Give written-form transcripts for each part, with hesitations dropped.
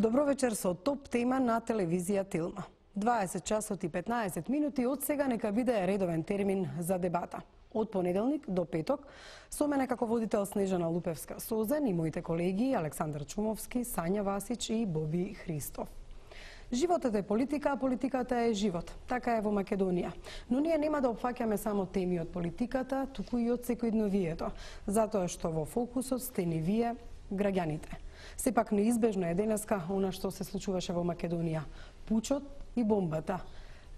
Добро вечер со топ тема на телевизија Тилма. 20 часот и 15 минути од сега нека биде редовен термин за дебата. Од понеделник до петок, со мене како водител Снежана Лупевска-Созен и моите колеги Александар Чумовски, Сања Васич и Боби Христов. Животот е политика, а политиката е живот. Така е во Македонија. Но ние нема да опфаќаме само теми од политиката, туку и од секојдневието, затоа што во фокусот сте ни вие, граѓаните. Сепак неизбежно е денеска она што се случуваше во Македонија. Пучот и бомбата.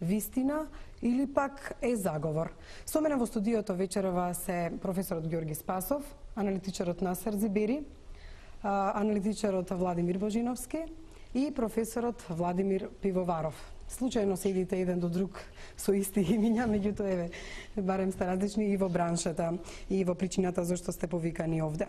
Вистина или пак е заговор. Со мене во студиото вечерова се професорот Ѓорги Спасов, аналитичарот Насер Зибери, аналитичарот Владимир Божиновски и професорот Владимир Пивоваров. Случајно седите еден до друг со исти имиња, меѓутоа еве барем сте различни и во браншата и во причината зашто сте повикани овде.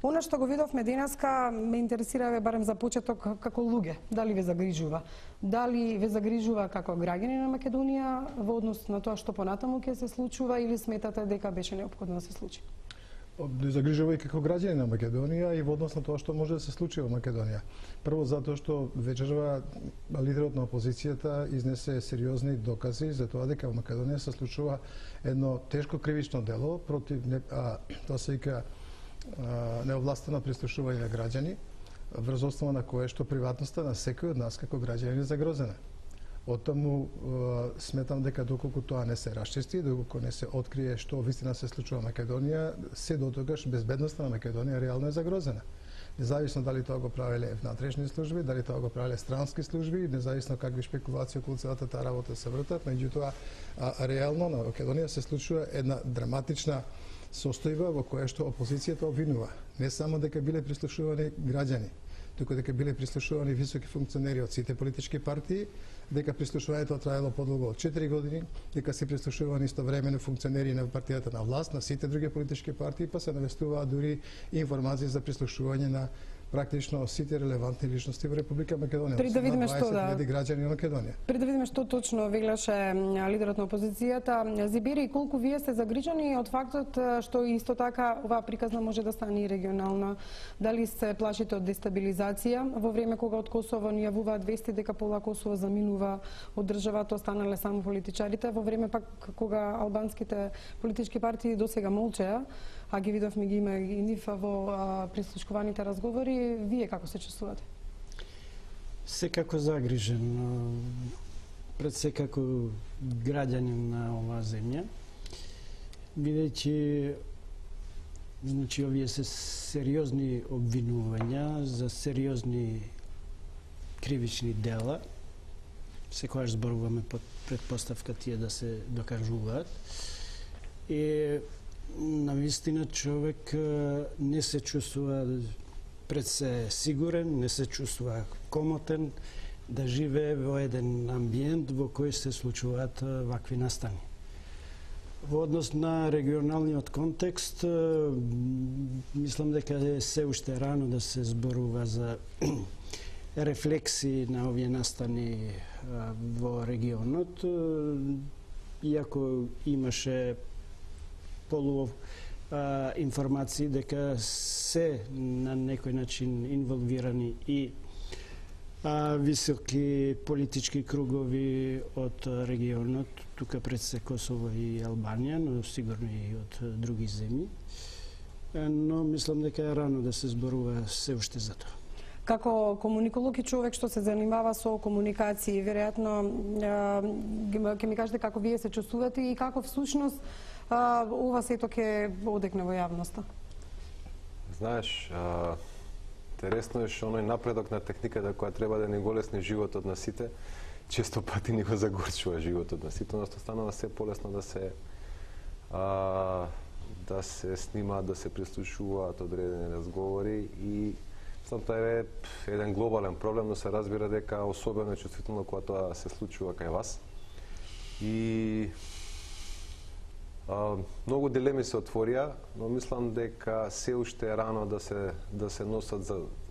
Она што го видовме денеска ме интересира барем за почеток како луѓе, дали ве загрижува? Дали ве загрижува како граѓани на Македонија во однос на тоа што понатаму ќе се случува или сметате дека беше неопходно да се случи? Не загрижува и како граѓани на Македонија и во однос на тоа што може да се случи во Македонија. Прво затоа што вечерва лидерот на опозицијата изнесе сериозни докази за тоа дека во Македонија се случува едно тешко кривично дело против тоа се вика неовластено прислушување на граѓани, врз основа на кое што приватноста на секој од нас како граѓани е загрозена. Оттаму сметам дека доколку тоа не се расчисти, доколку не се открие што вистина се случува во Македонија, се дотогаш безбедноста на Македонија реално е загрозена. Независно дали тоа го правеле внатрешни служби, дали тоа го правеле странски служби, независно какви шпекулации околу целата таа работа се вртат, меѓутоа реално на Македонија се случува една драматична состојба во која што опозицијата обвинува не само дека биле прислушувани граѓани, туку дека биле прислушувани високи функционери од сите политички партии, дека прислушувањето траело подолго од 4 години, дека се прислушувани истовремено функционери на партијата на власт, на сите други политички партии, па се навестуваат дури информации за прислушување на практично сите релевантни личности во Република Македонија. Пред да видиме што граѓани на Македонија. Пред да видиме што точно велеше лидерот на опозицијата, Зибери, колку вие сте загрижени од фактот што исто така оваа приказна може да стане и регионална? Дали се плашите од дестабилизација во време кога од Косово ни јавуваат вести дека пола Косово заминува од државата, останале само политичарите, во време пак кога албанските политички партии досега молчеа, а ги видовме ги има и нив во прислушкуваните разговори, вие како се чувствувате? Секако загрижен, пред се како граѓанин на оваа земја, бидејќи значи овие се сериозни обвинувања за сериозни кривични дела. Секогаш зборуваме под предпоставка тие да се докажуваат. И навистина човек не се чувствува пред се сигурен, не се чувствува комотен да живее во еден амбиент во кој се случуваат вакви настани. Во однос на регионалниот контекст, мислам дека е се уште рано да се зборува за рефлексии на овие настани во регионот, иако имаше информации дека се на некој начин инволвирани и високи политички кругови од регионот, тука пред се Косово и Албанија, но сигурно и од други земји. Но мислам дека е рано да се зборува се уште за тоа. Како комуниколог и човек што се занимава со комуникации, веројатно ќе ми кажете како вие се чувствувате и како всушност ова сето ќе одекне во јавноста? Знаеш, интересно е што оној напредок на техниката која треба да ни голесни животот на сите, често пати ни го загорчува животот на сите, односно станува се полесно да се снимаат, да се прислушуваат одредени разговори и тоа е еден глобален проблем, но се разбира дека особено е чувствително кога тоа се случува кај вас. И многу дилеми се отворија, но мислам дека се уште е рано да се носат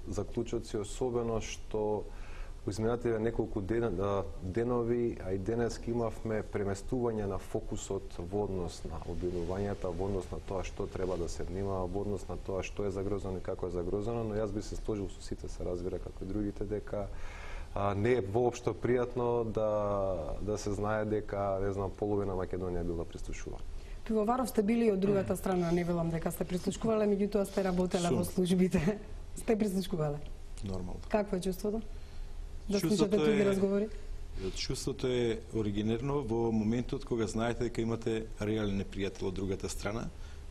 заклучоци, особено што Во изминативе неколку денови, а и денески имавме преместување на фокусот во однос на обвинувањата, во однос на тоа што треба да се внимава, во однос на тоа што е загрозено и како е загрозено, но јас би се сложил со сите, се разбира како и другите, дека не е воопшто пријатно да се знае дека, не знам, половина Македонија била прислушувана. Пивоваров сте били од другата страна, не велам дека сте прислушкувале, меѓутоа сте работеле во службите. Сте прислушкувале. Нормално. Какво е чувството? Да слушате туѓи разговори? Чувството е оригинерно во моментот кога знаете дека имате реален непријател од другата страна,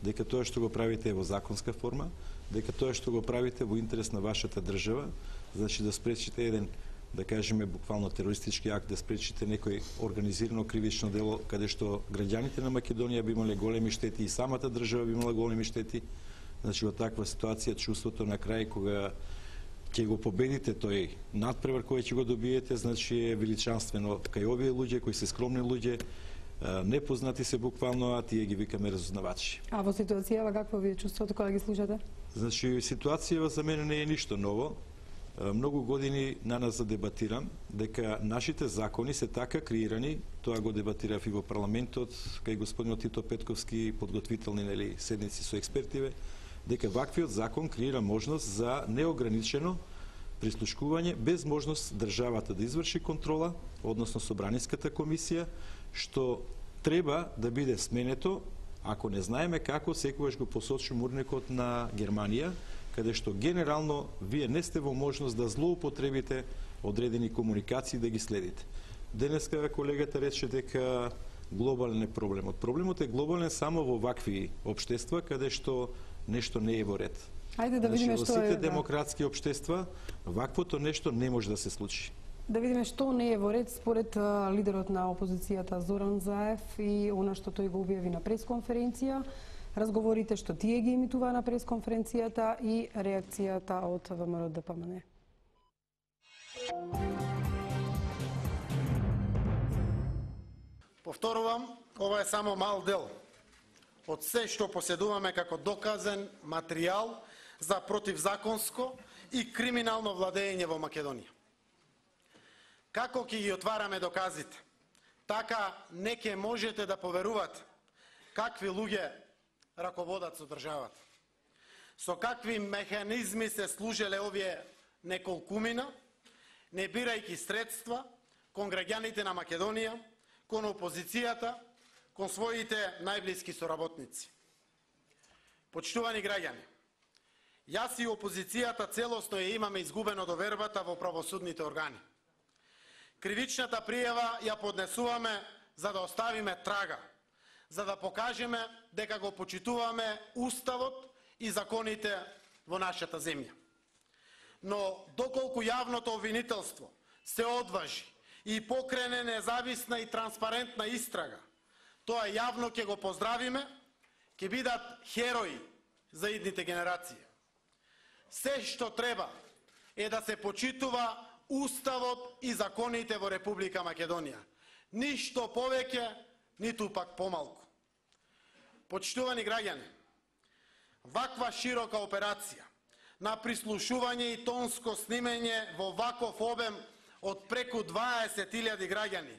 дека тоа што го правите е во законска форма, дека тоа што го правите во интерес на вашата држава, значи да спречите еден, да кажеме, буквално терористички акт, да спречите некој организирано кривично дело каде што граѓаните на Македонија би имале големи штети и самата држава би имала големи штети. Значи во таква ситуација чувството на крај кога ќе го победите тој надпревар кој ќе го добиете, значи е величанствено кај овие луѓе кои се скромни луѓе, непознати се буквално, а тие ги викаме разузнавачи. А во ситуацијава какво ви е чувството кога ги слушате? Значи ситуацијава за мене не е ништо ново. Многу години на нас задебатирам дека нашите закони се така креирани, тоа го дебатирав и во парламентот, кај господинот Тито Петковски, подготвителни седници со експертиве, дека ваквиот закон креира можност за неограничено прислушкување без можност државата да изврши контрола, односно Собраниската комисија, што треба да биде сменето, ако не знаеме како, секогаш го посочи урникот на Германија, каде што генерално вие не сте во можност да злоупотребите одредени комуникации да ги следите. Денеска колегата рече дека глобален е проблемот. Проблемот е глобален само во вакви општества каде што нешто не е во ред. Ајде да видиме што е. Во сите демократски општества ваквото нешто не може да се случи. Да видиме што не е во ред според лидерот на опозицијата Зоран Заев и она што тој го објави на пресконференција, разговорите што тие ги емитуваа на пресконференцијата и реакцијата од ВМРО-ДПМН. Повторувам, ова е само мал дел од се што поседуваме како доказен материјал за противзаконско и криминално владење во Македонија. Како ќе ги отвараме доказите, така не ќе можете да поверувате какви луѓе раководат со државата. Со какви механизми се служеле овие неколкумина, не бирајќи средства кон граѓаните на Македонија, кон опозицијата, кон своите најблиски соработници. Почитувани граѓани, јас и опозицијата целосно ја имаме изгубено довербата во правосудните органи. Кривичната пријава ја поднесуваме за да оставиме трага, за да покажеме дека го почитуваме уставот и законите во нашата земја. Но доколку јавното обвинителство се одважи и покрене независна и транспарентна истрага, тоа јавно ќе го поздравиме, ќе бидат херои за идните генерации. Се што треба е да се почитува уставот и законите во Република Македонија. Ништо повеќе, ниту пак помалку. Почитувани граѓани, ваква широка операција на прислушување и тонско снимање во ваков обем од преку 20.000 граѓани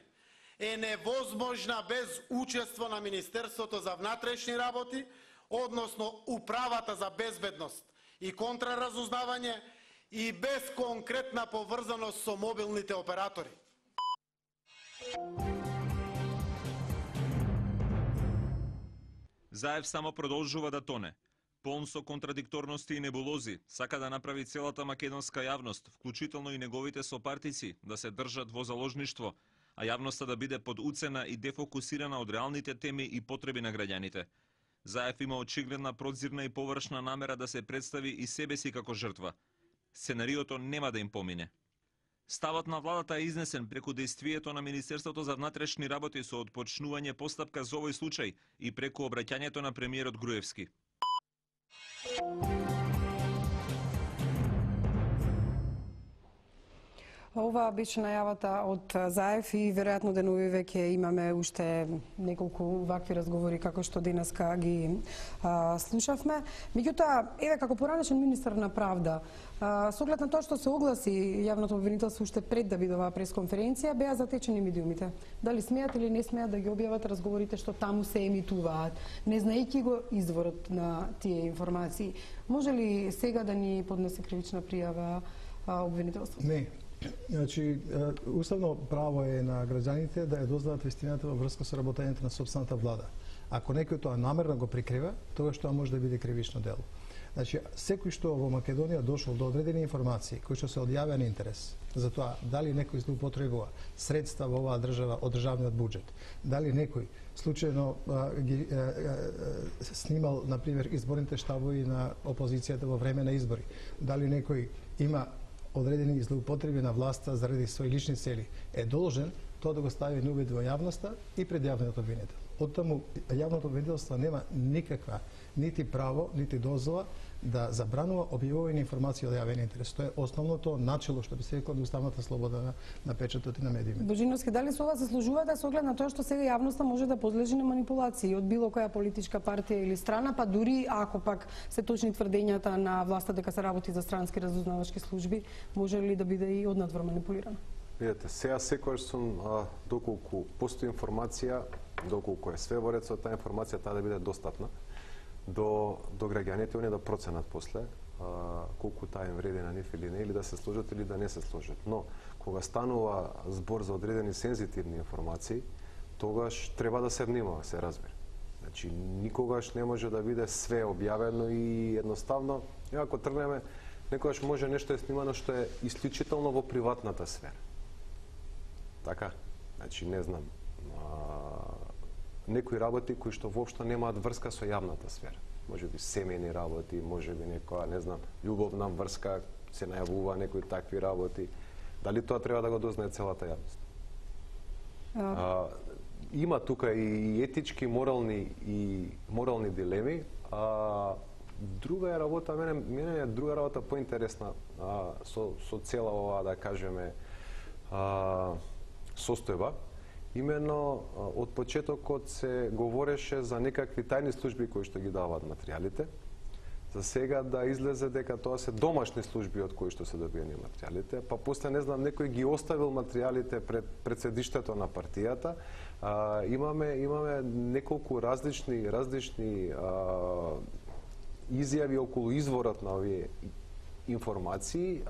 е невозможна без учество на Министерството за внатрешни работи, односно Управата за безбедност и контраразузнавање и без конкретна поврзаност со мобилните оператори. Заев само продолжува да тоне. Полн со контрадикторности и небулози, сака да направи целата македонска јавност, вклучително и неговите сопартици, да се држат во заложништво, а јавноста да биде под уцена и дефокусирана од реалните теми и потреби на граѓаните. Заев има очигледна, прозирна и површна намера да се представи и себе си како жртва. Сценариото нема да им помине. Ставот на владата е изнесен преку дејствието на Министерството за внатрешни работи со отпочнување постапка за овој случај и преку обраќањето на премиерот Груевски. Ова беше најавата од ЗАЕФ и веројатно деновиве ќе имаме уште неколку вакви разговори како што денеска ги слушавме. Меѓутоа, еве како поранешен министер на правда, со оглед на тоа што се огласи јавното обвинителство уште пред да биде оваа пресконференција, беа затечени медиумите. Дали смеат или не смеат да ги објават разговорите што таму се емитуваат, не знаејќи го изворот на тие информации? Може ли сега да ни поднесе кривична пријава обвинителство? Не. Значи, уставно право е на граѓаните да ја дознаат вистината во врска со работењето на сопствената влада. Ако некој тоа намерно го прикрива, тогаш тоа може да биде кривично дело. Значи, секој што во Македонија дошол до одредени информации кои што се од јавен интерес, за тоа дали некој злоупотребува средства во оваа држава од државниот буџет, дали некој случајно ги снимал, например, изборните штабови на опозицијата во време на избори, дали некој има одредени злоупотреби на власта заради своји лични цели, е должен тоа да го стави на увид во јавноста и пред јавниот обвинител. Оттаму јавното обвинителство нема никаква нити право, нити дозвола да забранува објавување информации од јавен интерес. Тоа е основното начело што би се рекло на уставната слобода на печатот и на медиумите. Божиновски, дали со ова се служувате со оглед на тоа што сега јавноста може да подлежи на манипулации од било која политичка партија или страна, па дури ако пак се точни тврдењата на власта дека се работи за странски разузнавачки служби, може ли да биде и однадвор манипулирано? Видете, сега секогаш сум доколку постои информација, доколку е све во ред со таа информација, таа да биде достапна до граѓаните, они да проценат после колку таа им вреди на нив или не, или да се сложат или да не се сложат. Но кога станува збор за одредени сензитивни информации, тогаш треба да се внимава, се разбира. Значи никогаш не може да биде све објавено и едноставно, ако тргнеме, некогаш може нешто е снимано што е исклучително во приватната сфера. Така? Значи не знам, некои работи кои што воопшто немаат врска со јавната сфера. Може би семејни работи, може би некоја, не знам, љубовна врска, се најавува некои такви работи. Дали тоа треба да го дознае целата јавност? Има тука и етички, морални дилеми. Друга е работа, мене е друга работа поинтересна со цела оваа, да кажеме, состојба. Имено од почетокот се говореше за некакви тајни служби кои што ги даваат материјалите. За сега да излезе дека тоа се домашни служби од кои што се добиени материјалите, па после не знам некој ги оставил материјалите пред седиштето на партијата. Имаме неколку различни изјави околу изворот на овие информации.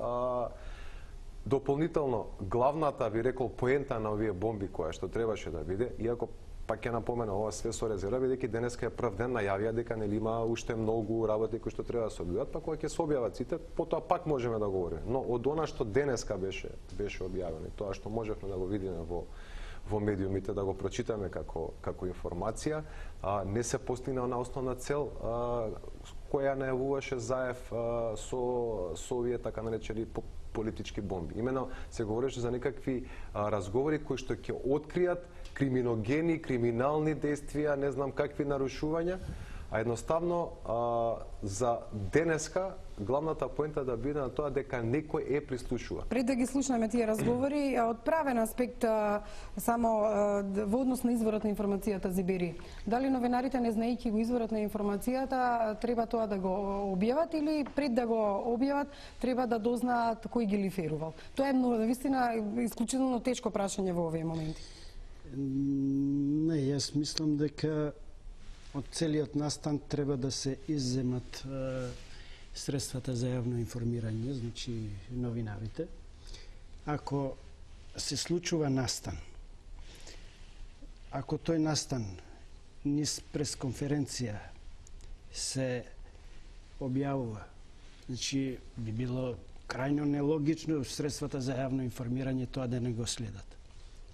Дополнително, главната, би рекол, поента на овие бомби која што требаше да биде, иако пак ќе напомена ова све со резерва, бидејќи денеска е прв ден најавија дека нели има уште многу работи кои што треба да се објават, па кога ќе се објават сите, потоа пак можеме да говориме. Но од она што денеска беше објавено и тоа што можевме да го видиме во медиумите, да го прочитаме како информација, не се постигна на основна цел која најавуваше ЗАЕФ со овие така наречени политички бомби. Имено се говореше за некакви разговори кои што ќе откријат криминогени, криминални действија, не знам какви нарушувања, а едноставно за денеска главната поента да биде на тоа дека некој е прислушува. Пред да ги слушнеме тие разговори, од правен аспект само во однос на изворот на информацијата Зибери, дали новинарите не знаејќи го изворот на информацијата треба тоа да го објават или пред да го објават треба да дознаат кој ги лиферувал? Тоа е многу, навистина, исклучително тешко прашање во овие моменти. Не, јас мислам дека од целиот настан треба да се изземат средствата за јавно информирање, значи новинарите. Ако се случува настан, ако тој настан низ пресконференција се објавува, значи би било крајно нелогично средствата за јавно информирање тоа да не го следат.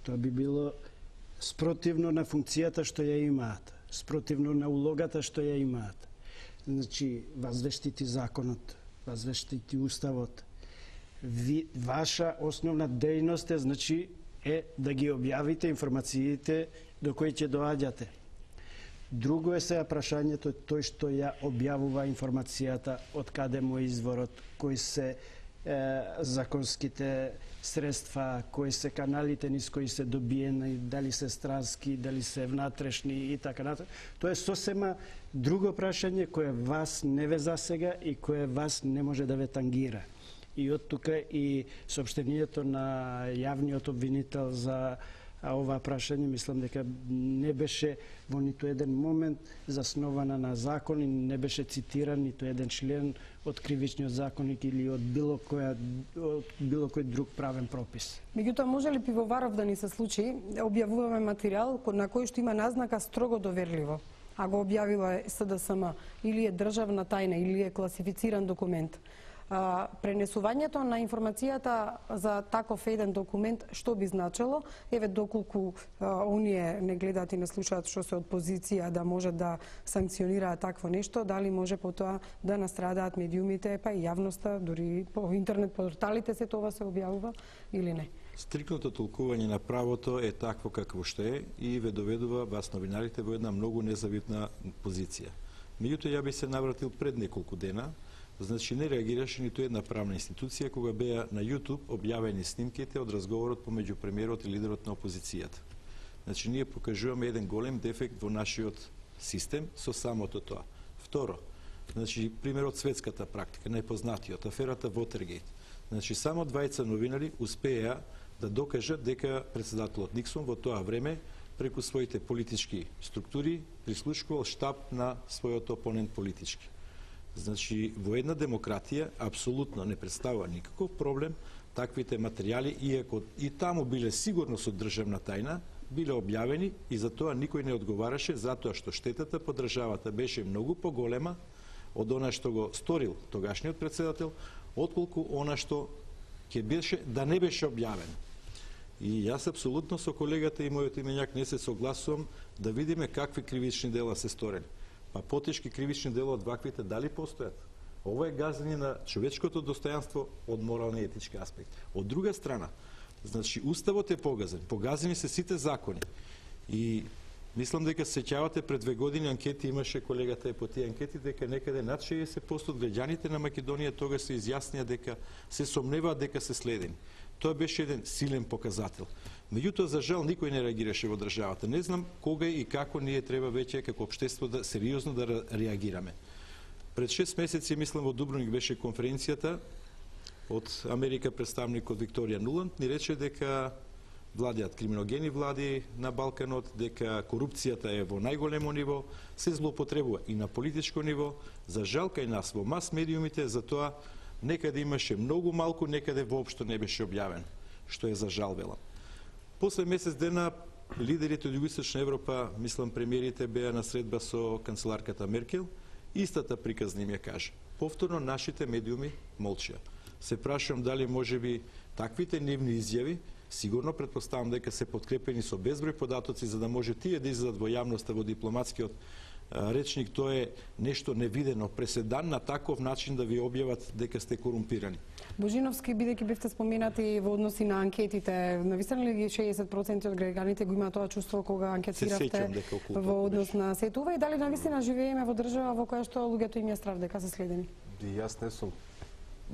Тоа би било спротивно на функцијата што ја имаат, спротивно на улогата што ја имаат. Значи, вас вештити законот, вас вештити уставот. Ваша основна дејност е, значи, да ги објавите информациите до кои ќе доаѓате. Друго е сега прашањето тој што ја објавува информацијата, од каде му е изворот, кои се законските средства, кои се каналите низ кои се добиени, дали се странски, дали се внатрешни и така натаму. Тоа е сосема друго прашање кое вас не ве засега и кое вас не може да ве тангира. И од тука и соопштението на јавниот обвинител за ова прашање, мислам дека не беше во ниту еден момент заснована на закон и не беше цитиран ниту еден член од кривичниот законник или од било кој друг правен пропис. Меѓутоа, може ли пивоваров да ни се случи, објавуваме материјал на кој што има назнака строго доверливо, а го објавила СДСМ, или е државна тајна, или е класифициран документ. Пренесувањето на информацијата за таков еден документ што би значело? Еве, доколку оние не гледаат и не слушаат што се од позиција да може да санкционираат такво нешто, дали може потоа да настрадаат медиумите, па и јавноста, дури по интернет порталите се тоа се објавува или не? Стрикното толкување на правото е такво какво што е и ве доведува вас новинарите во една многу незавидна позиција. Меѓутоа, ја би се навратил пред неколку дена. Значи, не реагираше ниту една правна институција кога беа на YouTube објавени снимките од разговорот помеѓу премиерот и лидерот на опозицијата. Значи, ние покажуваме еден голем дефект во нашиот систем со самото тоа. Второ, значи, примерот светската практика, најпознатиот, аферата Watergate. Значи, само двајца новинари успеа да докажат дека председателот Никсон во тоа време преку своите политички структури прислушкувал штаб на својот опонент политички. Значи, во една демократија апсолутно не представува никаков проблем таквите материјали, иако и таму биле сигурно со државна тајна, биле објавени и за тоа никој не одговараше, затоа што штетата по државата беше многу поголема од она што го сторил тогашниот председател, отколку она што ќе беше да не беше објавено. И јас апсолутно со колегата и мојот именјак не се согласувам да видиме какви кривични дела се сторени. Па потешки кривични дела од ваквите дали постојат? Ова е газење на човечкото достојанство од морални и етички аспект. Од друга страна, значи уставот е погазен, погазени се сите закони. И мислам дека се сеќавате пред 2 години анкети имаше, колегата е по тие анкети, дека некаде над 60% од граѓаните на Македонија тога се изјаснија дека се сомневаат дека се следени. Тоа беше еден силен показател. Меѓутоа, за жал, никој не реагираше во државата. Не знам кога и како ние треба веќе како општество да сериозно да реагираме. Пред 6 месеци, мислам, во Дубровник беше конференцијата од Америка представникот Викторија Нуланд, ни рече дека владеат криминогени влади на Балканот, дека корупцијата е во најголемо ниво, се злоупотребува и на политичко ниво. За жал, кај нас во мас медиумите за тоа некаде имаше многу малку, некаде воопшто не беше објавено, што е за жал, велам. После месец дена лидерите од Југоисточна Европа, мислам премиерите, беа на средба со канцеларката Меркел, истата приказна им ја каже. Повторно нашите медиуми молчеа. Се прашувам дали можеби таквите нивни изјави, сигурно претпоставам дека се подкрепени со безброј податоци за да може тие да излезат во јавноста во дипломатскиот речник, тоа е нешто невидено, преседан на таков начин да ви објават дека сте корумпирани. Божиновски, бидејќи бевте споменати во односи на анкетите, навистина ли ги 60% од граѓаните го има тоа чувство кога анкетиравте во однос на сето това и дали навистина живееме во држава во која што луѓето им ја страв дека се следени? Јас не сум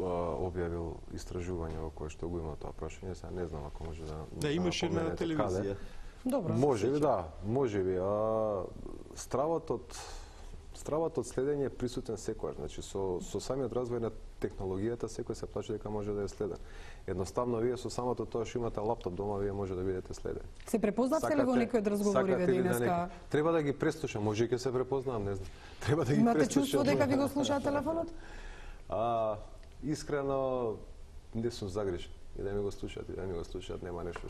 објавил истражување во кое што го има тоа прашање, сега не знам ако може да... Да, имаше на телевизија. Добро. Можеби, да, можеби. Стравот од следење е присутен секојаш. Значи, со самиот развој на технологијата, секој се плаче дека може да е следен. Едноставно, вие со самото тоа што имате лаптоп дома, вие може да бидете следени. Се препознавте ли во некој од разговориве денеска? Треба да ги преслушам, може и ќе се препознавам, не знам. Треба да ги преслушам. Имате чувство дека ви го слуша телефонот? Искрено, не сум загрешен. И да ми го слушаат, нема нешто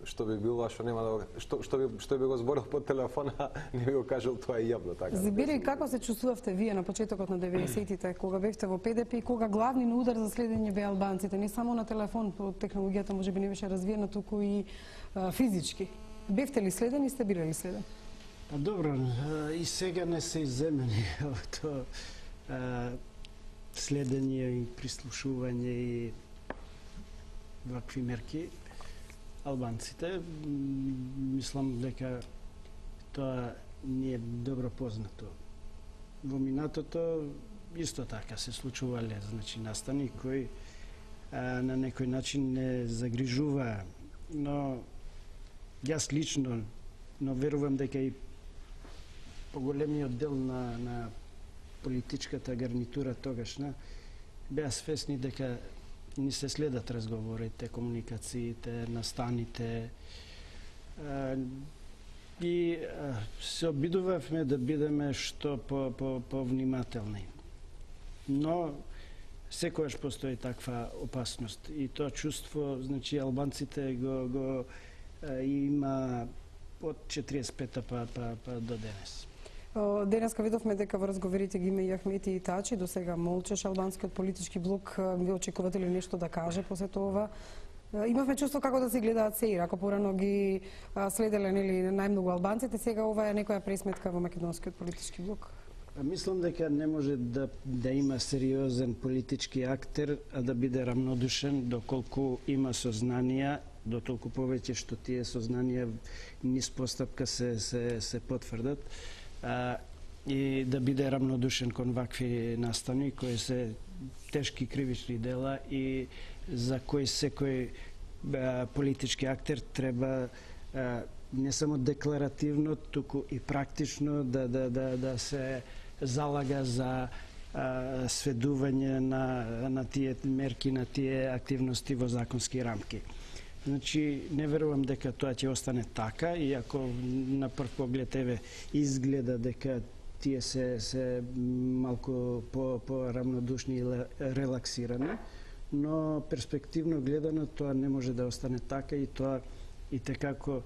што би било, што нема да што би го зборил по телефона, не би го кажал тоа и јавно така. Збери, како се чувствувавте вие на почетокот на 90-тите, кога бевте во ПДП и кога главни на удар за следење беа албанците, не само на телефон, по технологијата можеби не беше развиена, туку и физички. Бевте ли следени, сте биле ли следени? Па добро, и сега не се изземени тоа следење и прислушување и вакви мерки. Албанците, мислам дека тоа ни е добро познато. Во минатото исто така се случувале, значи настани кои на некој начин не загрижува, но јас лично, но верувам дека и поголемиот дел на политичката гарнитура тогашна беа свесни дека ни се следат разговорите, комуникациите, настаните и се обидувавме да бидеме што повнимателни. Но секогаш постои таква опасност и тоа чувство, значи албанците го има од 45-та па до денес. Денеска видовме дека во разговорите ги има и Ахмети и Тачи, до сега молчеше албанскиот политички блок. Ви очекувате ли нешто да каже после тоа? Имавме чувство како да се гледаат сеир, ако порано ги следеле нели најмногу албанците, сега ова е некоја пресметка во македонскиот политички блок. Мислам дека не може да има сериозен политички актер, а да биде рамнодушен доколку има сознанија, до толку повеќе што тие сознанија низ постапка се потврдат, и да биде рамнодушен кон вакви настани кои се тешки кривични дела и за кои секој политички актер треба не само декларативно, туку и практично да се залага за сведување на тие мерки, на тие активности во законски рамки. Значи, не верувам дека тоа ќе остане така, иако на прв поглед изгледа дека тие се малку по-рамнодушни и релаксирани, но перспективно гледано тоа не може да остане така и тоа и tekako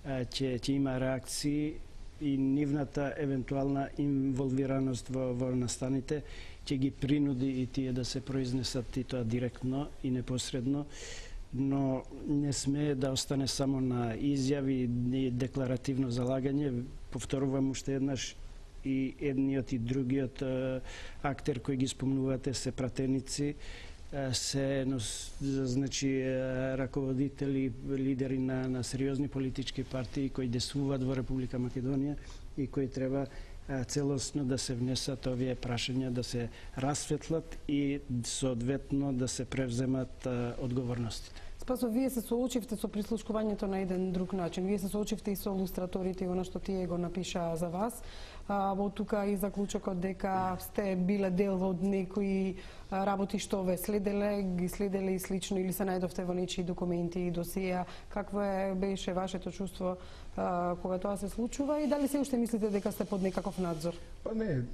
ќе има реакции и нивната евентуална инволвираност во настаните ќе ги принуди и тие да се произнесат и тоа директно и непосредно, но не смее да остане само на изјави и декларативно залагање. Повторувам уште еднаш, и едниот и другиот актер кој ги спомнувате се пратеници, се значи раководители, лидери на сериозни политички партии кои действуваат во Република Македонија и кои треба целосно да се внесат овие прашања, да се расветлат и соодветно да се превземат одговорностите. Спасо, вие се соочивте со прислушкувањето на еден друг начин. Вие се соочивте и со илустраторите и она што тие го напишаа за вас. Во тука и заклучокот дека сте биле дел од некои работи што ве ги следеле и слично, или се најдовте во нечии документи и досија. Какво беше вашето чувство кога тоа се случува и дали се уште мислите дека сте под некаков надзор? Па не,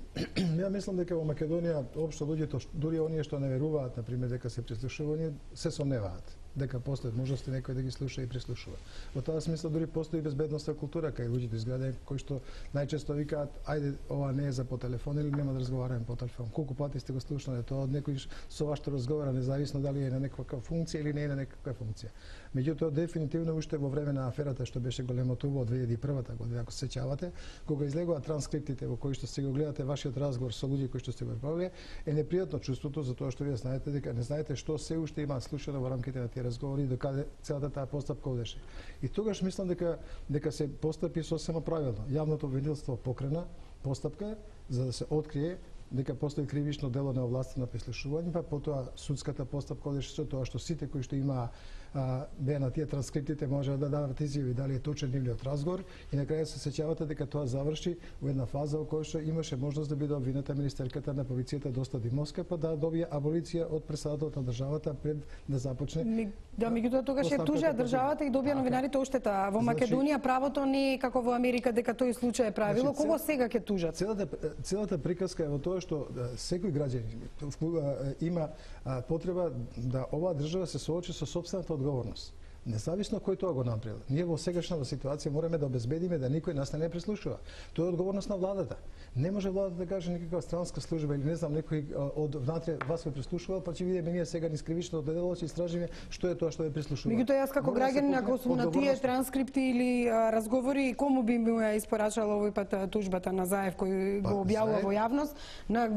ја мислам дека во Македонија општо луѓето, дури оние што не веруваат, например, дека се прислушување, се сомневаат дека постои можности некој да ги слуша и прислушува. Во тоа смисла дури постои безбедностна култура кај луѓето изградени кои што најчесто викаат ајде ова не е за по телефон или нема да разговараме по телефон. Колку пати сте го слушнале тоа од некој со вас што разговара, независно дали е на некаква функција или не е на некаква функција. Меѓутоа дефинитивно уште во време на аферата што беше големото во 2001 година, ако се сеќавате, кога излегува транскриптите во кои што се го гледате вашиот разговор со луѓе кои што сте го правеле, е непријатно чувството за тоа што вие знаете дека не знаете што се уште има слушано во рамките на тие разговори, докаде целата таа постапка одеше. И тогаш мислам дека се постапи сосема правилно. Јавното обвинителство покрена постапка за да се открие дека постои кривично дело на овластено прислушување, па потоа судската постапка одеше со тоа што сите кои што имаа беа на тие транскриптите може да дадат изјави дали е точен нивниот разговор и на крај се сеќавате дека тоа заврши во една фаза во која што имаше можност да биде обвинета министерката на полицијата Доста Димовска, па да добие аболиција од председателот на државата пред да започне. Да, меѓутоа тогаш ја тужа државата и добија новинарите оштета. Во Македонија правото не е како во Америка дека тој случај е правило. Кого сега ќе тужат? Целата приказка е во тоа што секој граѓанин има потреба да оваа држава се соочи со сопствената одговорност. Независно кој тоа го направил. Ние во сегашната ситуација мораме да обезбедиме да никој нас не прислушува. Тоа е одговорност на владата. Не може владата да каже никаква странска служба или не знам некој од внатре вас ве прислушувал, па ќе видиме ние сега низ кривичното дело ќе истражиме што е тоа што ве прислушува. Меѓутоа јас како граѓанин ако сум на тие транскрипти или разговори, кому би му ја испорачала овој пат тужбата на Заев кој го објавува во јавност, на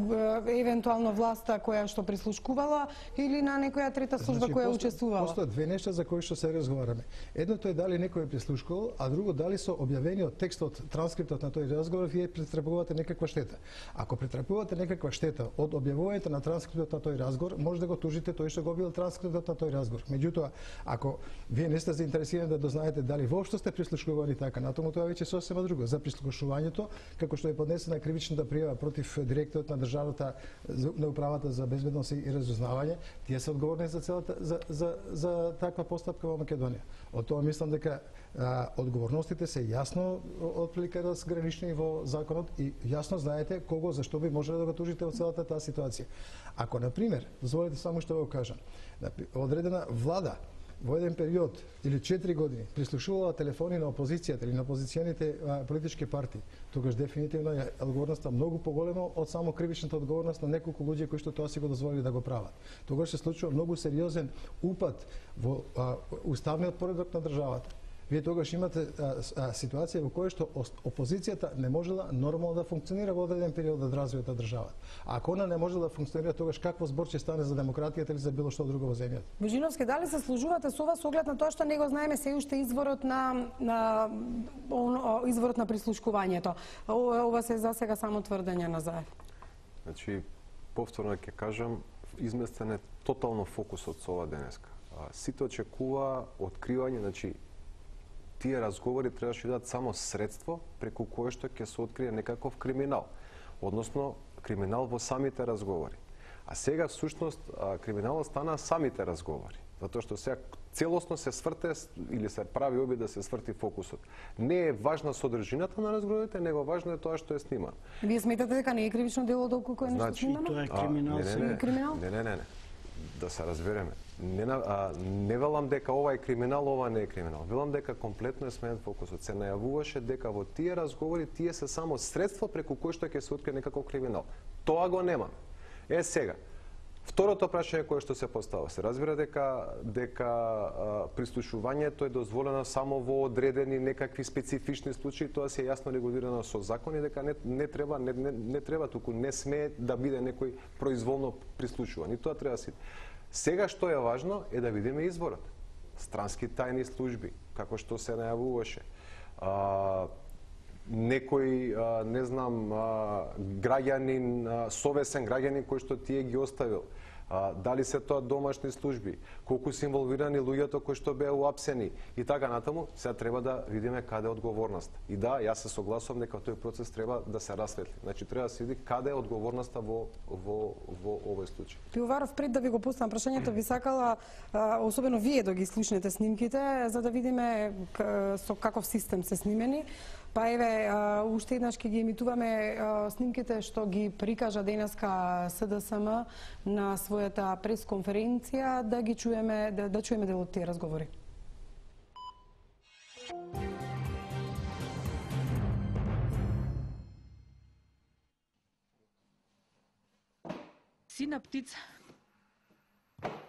евентуално власта која што прислушкувала или на некоја трета служба која учествувала? Постојат две нешта за кои што се разговараме. Едното е дали некој е прислушкувал, а друго дали со објавениот текстот, транскриптот на тој разговор вие претрпувате некаква штета. Ако претрпувате некаква штета од објавувањето на транскриптот на тој разговор, може да го тужите тој што го објавил транскриптот на тој разговор. Меѓутоа, ако вие не сте заинтересирани да дознаете дали воопшто сте прислушкувани така натаму, тоа веќе сосема друго. За прислушувањето, како што е поднесена кривичната пријава против директорот на државната на управата за безбедност и разузнавање, тие се одговорни за целата за таква постапка во Македонија. Од тоа мислам дека одговорностите се јасно отприлика разграничени во законот и јасно знаете кого зашто би можеле да го тужите во целата таа ситуација. Ако на пример, дозволете само што го кажам, одредена влада во еден период или 4 години прислушувала телефони на опозицијата или на опозиционите политички партии, тогаш дефинитивно е одговорноста многу поголема од само кривичната одговорност на неколку луѓе кои што тоа си го дозволили да го прават. Тогаш се случува многу сериозен упад во уставниот поредок на државата. Вие тогаш имате ситуација во која што опозицијата не можела нормално да функционира во одреден период од развојот на државата. А ако она не може да функционира, тогаш какво збор ќе стане за демократијата или за било што друго во земјата? Божиновски, дали се служувате со ова со оглед на тоа што не го знаеме се уште изворот на прислушкувањето? Ова се за сега само тврдење на ЗАЕВ. Значи, повторно ќе кажам, изместен е тотално фокусот со ова денеска. Сите очекува откривање, значи тие разговори требаше да дадат само средство преку кое што ќе се открие некаков криминал, односно криминал во самите разговори. А сега всушност криминалот стана самите разговори, затоа што сега целосно се сврте или се прави обид да се сврти фокусот. Не е важна содржината на разговорите, него важно е тоа што е снимано. Вие сметате дека не е кривично дело доколку е нешто снимано? Тоа е криминал. Не. Да се разбереме. Не велам дека ова е криминал, ова не е криминал. Велам дека комплетно е сменет фокусот. Се најавуваше дека во тие разговори тие се само средство преку кој што ќе се открие некаков криминал. Тоа го нема. Сега, второто прашање кое што се постава, се разбира дека прислушувањето е дозволено само во одредени некакви специфични случаи, тоа се јасно регулирано со закони, дека не треба туку не смее да биде некој произволно прислушуван. И тоа треба да се. Сега што е важно е да видиме изворот. Странски тајни служби, како што се најавуваше. Некој, не знам, граѓанин, совесен граѓанин кој што тие ги оставил. Дали се тоа домашни служби, колку се инволвирани луѓето кои што беа уапсени и така натаму, сега треба да видиме каде е одговорноста. И да, јас се согласувам дека тој процес треба да се расветли. Значи треба да се види каде е одговорноста во овој случај. Пивоваров, пред да ви го поставам прашањето, ви сакала особено вие да ги слушнете снимките за да видиме со каков систем се снимени. Па еве, уште еднаш ќе ги емитуваме снимките што ги прикажа денеска СДСМ на својата пресконференција, да ги чуеме, да чуеме дел од тие разговори. Сина птица,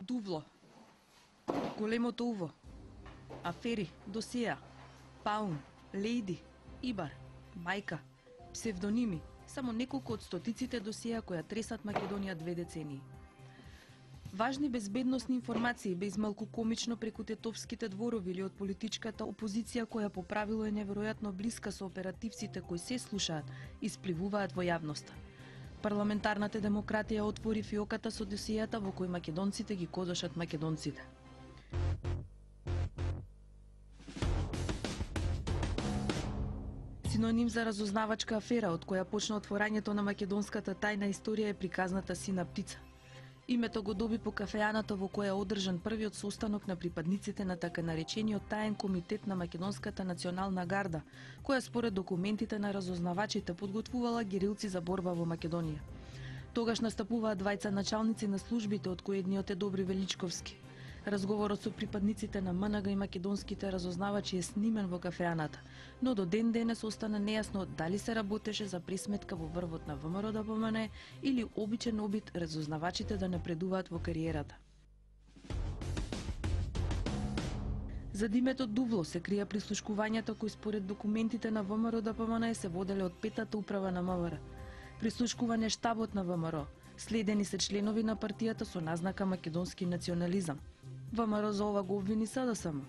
дувло, големото уво, афери, досија, паун, лејди, Ибар, мајка, псевдоними, само неколку од стотиците досија која тресат Македонија 2 децении. Важни безбедносни информации бе измалку комично преку тетовските дворови или од политичката опозиција која по правило е неверојатно блиска со оперативците кои се слушаат и спливуваат во јавноста. Парламентарната демократија отвори фиоката со досијата во кои македонците ги кодошат македонците. Синоним за разузнавачка афера од која почна отворањето на македонската тајна историја е приказната Сина птица. Името го доби по кафејаната во која е одржан првиот состанок на припадниците на така наречениот таен комитет на Македонската национална гарда, која според документите на разузнавачите подготвувала герилци за борба во Македонија. Тогаш настапуваат двајца началници на службите, од кои едниот е Добри Величковски. Разговорот со припадниците на МНГ и македонските разузнавачи е снимен во кафејаната, но до ден денес остана нејасно дали се работеше за пресметка во врвот на ВМРО-ДПМН или обичен обид разузнавачите да напредуваат во кариерата. Зад името Дувло се крија прислушкувањата кои според документите на ВМРО-ДПМН се воделе од петата управа на МВР. Прислушкуване штабот на ВМРО, следени се членови на партијата со назнака македонски национализам. ВМРО за ова го обвини СДСМ.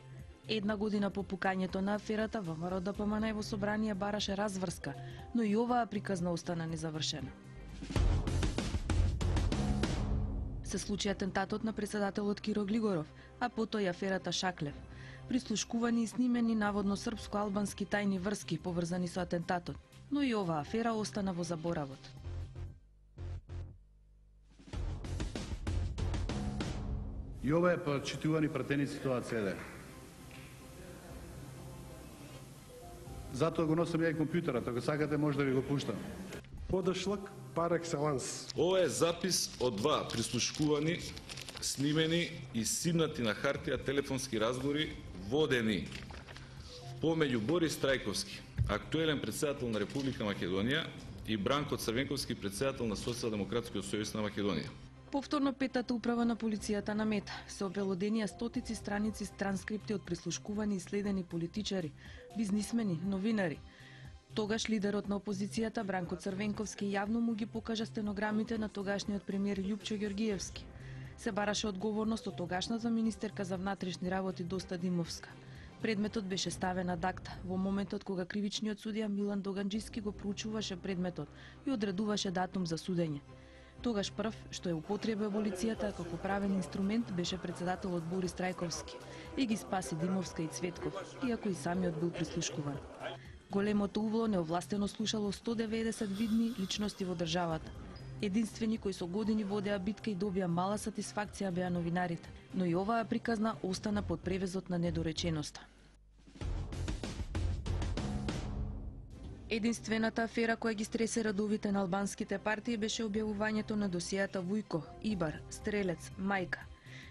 Една година по пукањето на аферата, ВМРО ДПМН во собрание бараше разврска, но и оваа приказна остана незавршена. Се случи атентатот на председателот Киро Глигоров, а потоа и аферата Шаклев. Прислушкувани и снимени наводно српско-албански тајни врски поврзани со атентатот, но и оваа афера остана во заборавот. И ова е прочитувани пратеници тоа CD. Затоа го носам ја и компјутерот, ако сакате може да ви го пуштам. Подашлак пар екселанс. Ова е запис од два прислушкувани, снимени и снимнати на хартија телефонски разговори водени помеѓу Борис Трајковски, актуелен председател на Република Македонија, и Бранко Црвенковски, председател на Социјалдемократскиот сојуз на Македонија. Повторно петата управа на полицијата на Мета се обелоденија стотици страници с транскрипти од прислушкувани и следени политичари, бизнисмени, новинари. Тогаш лидерот на опозицијата Бранко Црвенковски јавно му ги покажа стенограмите на тогашниот премиер Љупчо Ѓоргиевски. Се бараше одговорност од тогашната министерка за внатрешни работи Доста Димовска. Предметот беше ставен ад акта во моментот кога кривичниот судија Милан Доганџиски го проучуваше предметот и одредуваше датум за судење. Тогаш прв што ја употреби аболицијата како правен инструмент беше председателот Борис Трајковски и ги спаси Димовска и Цветков, иако и самиот бил прислушкуван. Големото увло неовластено слушало 190 видни личности во државата. Единствени кои со години водеа битка и добија мала сатисфакција беа новинарите, но и оваа приказна остана под превезот на недореченоста. Единствената афера која ги стресе радовите на албанските партии беше објавувањето на досијата Вујко, Ибар, Стрелец, Мајка.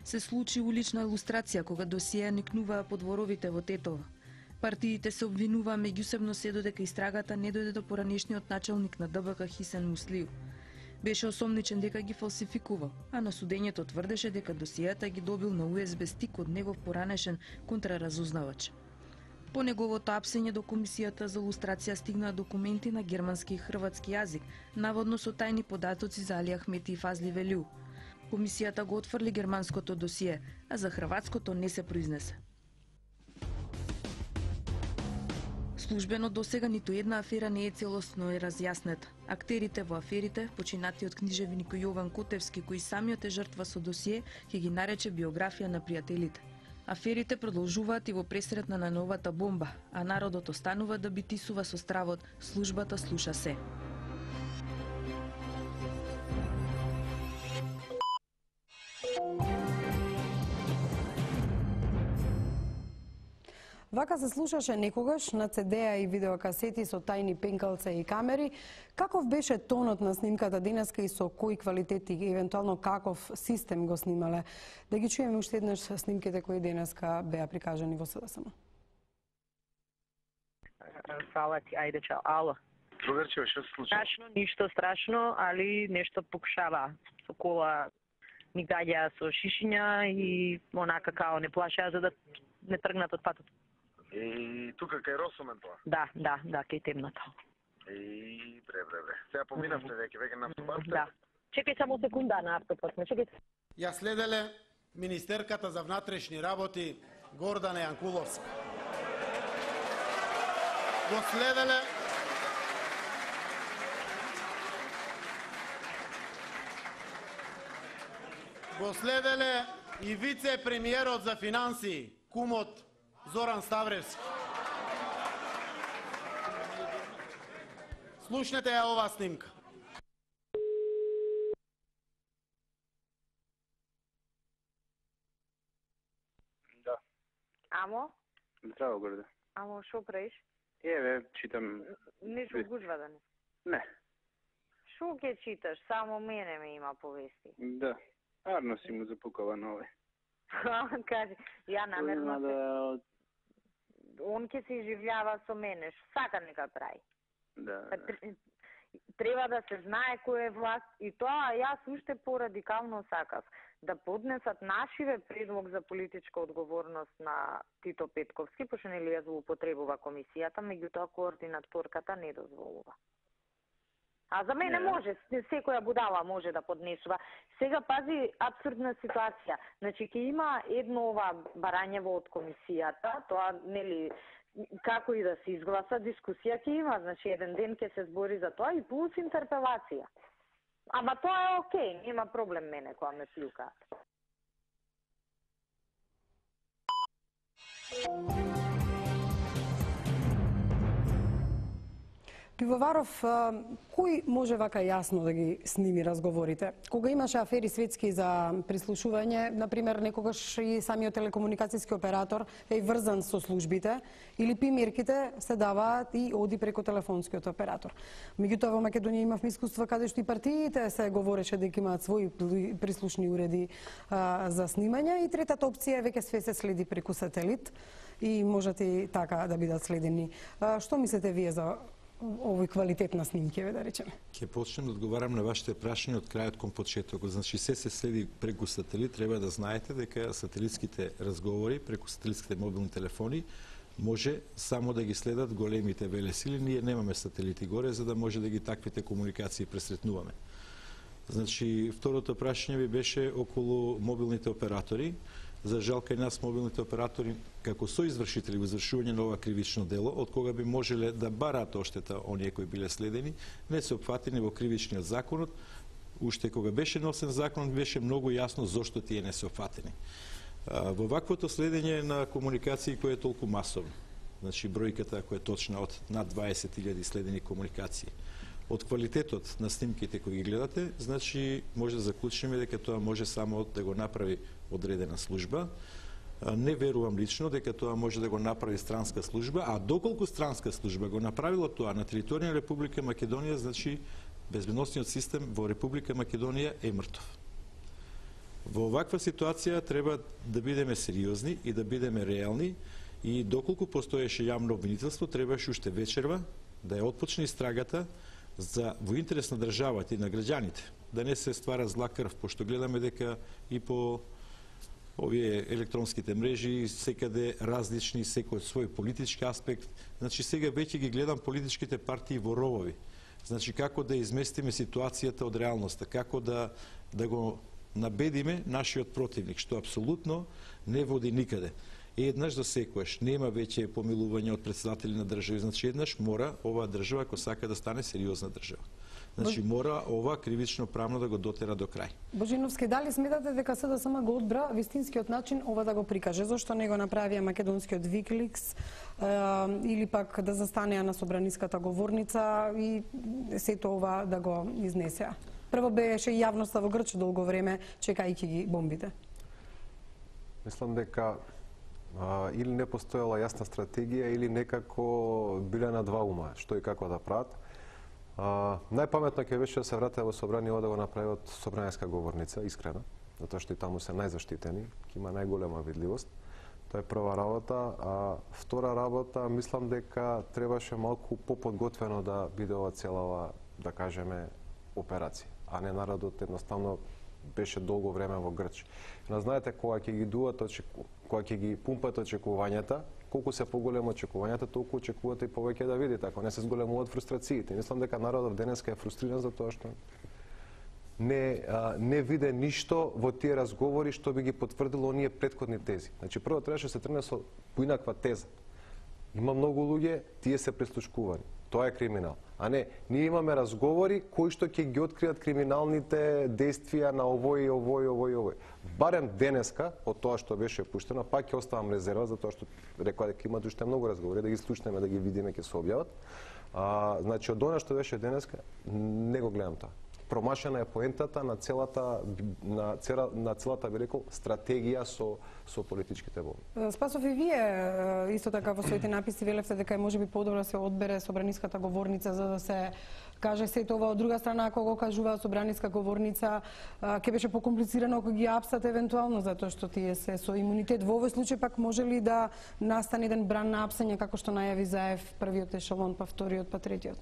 Се случи улична илустрација кога досија никнуваа по дворовите во Тетово. Партиите се обвинуваа меѓусебно се додека истрагата не дојде до поранешниот начелник на ДБК Хисен Муслиу. Беше осомничен дека ги фалсификувал, а на судењето тврдеше дека досијата ги добил на USB стик од негов поранешен контраразузнавач. По неговото апсење до Комисијата за лустрација стигнаа документи на германски и хрватски јазик, наводно со тајни податоци за Али Ахмети и Фазли Велиу. Комисијата го отфрли германското досие, а за хрватското не се произнесе. Службено досега ниту една афера не е целосно разјаснета. Актерите во аферите, починатиот книжевник Јован Котевски, кој самиот е жртва со досие, ќе ги нарече биографија на пријателите. Аферите продолжуваат и во пресретна на новата бомба, а народот останува да битисува со стравот "Службата слуша се". Вака се слушаше некогаш на CD-а и видеокасети со тајни пенкалца и камери. Каков беше тонот на снимката денеска и со кои квалитети, евентуално каков систем го снимале? Да ги чуеме уште еднаш снимките кои денеска беа прикажани во СДСМ. Фала ти, ајде чао, ало. Другарче, што се случи? Страшно, ништо страшно, али нешто покушава. Со кола ми гаѓа со шишиња и онака као не плашеа за да не тргнат од патот. И тука кај Росомен тоа? Да, кај темната. И бре. Сега поминавте веќе на автопат? Да. Чекај само секунда на автопат, чекај. Ја следеле министерката за внатрешни работи Гордана Јанкуловска. Го следеле и вице-премиерот за финансии, кумот Зоран Ставревски. Слушнете ја оваа снимка. Да. Амо? Здраво, Горде. Амо, шо правиш? Еве, читам... Нешто гужва да не? Не. Шо ќе читаш? Само мене ме има повести. Да. Арно си му запукава нове. Кажи, ја намерно он ќе се изживljava со мене, сака нека прави. Да. Треба да се знае кој е власт и тоа јас уште порадикално сакав да поднесат нашиве предлог за политичка одговорност на Тито Петковски, пошто нели ја злоупотребува комисијата, меѓутоа координаторката не дозволува. А за мене може, секоја будала може да поднесува. Сега пази апсурдна ситуација. Значи ќе има едно ова барањево од комисијата, тоа нели како и да се изгласа, дискусија ќе има, значи еден ден ќе се збори за тоа и плюс интерпелација. Ама тоа е окей, нема проблем мене кога ме плюкаат. Пивоваров, кој може вака јасно да ги сними разговорите? Кога имаше афери светски за прислушување, например, некогаш и самиот телекомуникацијски оператор е врзан со службите, или примерките се даваат и оди преку телефонскиот оператор. Меѓутоа, во Македонија имавме искуства каде што и партиите се говореше дека имаат своји прислушни уреди за снимање, и третата опција е веќе све се следи преку сателит и можат и така да бидат следени. Што мислите вие за овој квалитет на снимки, да речеме? Ќе почнем да одговарам на вашите прашања од крајот кон почетокот. Значи, се следи преку сателит. Треба да знаете дека сателитските разговори преку сателитските мобилни телефони може само да ги следат големите велесили. Ние немаме сателити горе, за да може да ги таквите комуникации пресретнуваме. Значи, второто прашање ви беше околу мобилните оператори. За жал, кај нас мобилните оператори, како соизвршители во извршување на ова кривично дело, од кога би можеле да бараат оштета оние кои биле следени, не се опфатени во кривичниот законот. Уште кога беше носен закон, беше многу јасно зошто тие не се опфатени. Во ваквото следење на комуникации кој е толку масовно, значи бројката која е точна од над 20.000 следени комуникации, од квалитетот на снимките кои ги гледате, значи може да заклучиме дека тоа може само да го направи одредена служба. Не верувам лично дека тоа може да го направи странска служба, а доколку странска служба го направила тоа на територија на Република Македонија, значи безбедносниот систем во Република Македонија е мртов. Во оваква ситуација треба да бидеме сериозни и да бидеме реални, и доколку постоеше јавно обвинителство, требаше уште вечерва да ја отпочне истрагата за во интерес на државата и на граѓаните, да не се ствара зла крв, пошто гледаме дека и по овие електронските мрежи секаде различни, секој од свој политички аспект. Значи сега веќе ги гледам политичките партии во ровови. Значи како да изместиме ситуацијата од реалноста, како да го набедиме нашиот противник, што апсолутно не води никаде. Еднаш за секојаш нема веќе помилување од председатели на држави, значи еднаш мора оваа држава, ако сака да стане сериозна држава. Значи мора ова кривично правно да го дотера до крај. Божиновски, дали сметате дека СДСМ го одбра вистинскиот начин ова да го прикаже? Зошто не го направија македонскиот Викликс или пак да застанеа на собраниската говорница и сето ова да го изнесеа? Прво беше јавноста во Грча долго време чекајќи ги бомбите. Мислам дека или не постоела јасна стратегија или некако биле на два ума, што и како да прават. Најпаметно ќе беше да се вратеа во собрание да го направат собраниска говорница, искрено, затоа што и таму се најзаштитени, ќе има најголема видливост. Тоа е прва работа, а втора работа, мислам дека требаше малку поподготвено да биде ова целава, да кажеме, операција, а не народот едноставно беше долго време во Грч. Знаете, кога ќе ги дуат, кога ќе ги пумпат очекувањата, колку се поголемо очекувањата, толку очекувате и повеќе да видите, ако не се зголемуваат фрустрациите. Мислам дека народот денеска е фрустриран за тоа што не виде ништо во тие разговори што би ги потврдило оние претходни тези. Значи прво требаше да се тргне со поинаква теза. Има многу луѓе, тие се прислушкувани. Тоа е криминал. А не, ние имаме разговори кои што ќе ги откријат криминалните действија на овој. Барем денеска, од тоа што беше пуштено, пак ќе оставам резерва, затоа што рекоа дека имат уште многу разговори, да ги слушнеме, да ги видиме, ќе се објават. Значи, од она што беше денеска, не го гледам тоа. Промашена е поентата на целата би рекол, стратегија со политичките бомби. Спасов, и вие исто така во своите написи велевте дека можеби подобро да се одбере собраниската говорница за да се каже сето ова. Од друга страна, ако го кажува собраниска говорница, ќе беше покомплицирано ако ги апсат евентуално, затоа што тие се со имунитет. Во овој случај пак може ли да настане еден бран на апсање, како што најави Заев, првиот ешелон, па вториот, па третиот?